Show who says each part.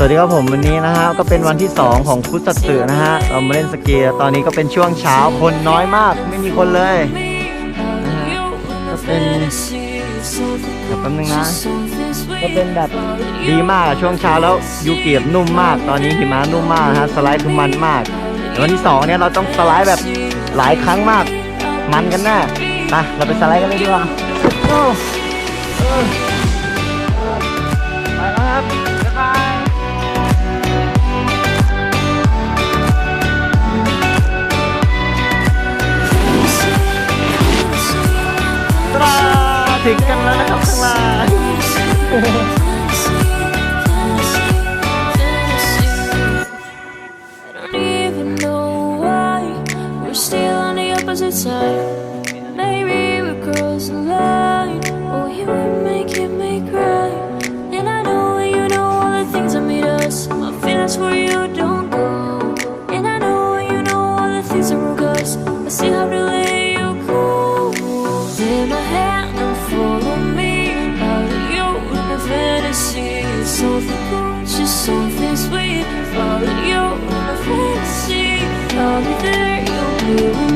Speaker 1: วัสดีครับผมวันนี้นะฮะก็เป็นวันที่2ของคุซัตสึนะฮะเรามาเล่นสกีตอนนี้ก็เป็นช่วงเช้าคนน้อยมากไม่มีคนเลยนะฮะก็เป็นแบบแป๊บนึงนะก็เป็นแบบดีมากช่วงเช้าแล้วยูเกียบนุ่มมากตอนนี้หิมะนุ่มมากฮะสไลด์คือมันมากแต่วันที่2เนี่ยเราต้องสไลด์แบบหลายครั้งมากมันกันแน่ไปเราไปสไลด์กันเลยดีกว่าไปแล้วครับบ๊ายบายถึงกันแล้วนะครับข้างล่าง
Speaker 2: Maybe we cross the line. Oh, you make me cry. And I know you know all the things that made us. My feelings for you don't go. And I know you know all the things that broke us. I still have to let you go. Take my hand and follow me out of your fantasy. Something cool, just something sweet. Follow your fantasy. I'll be there, you'll be with me.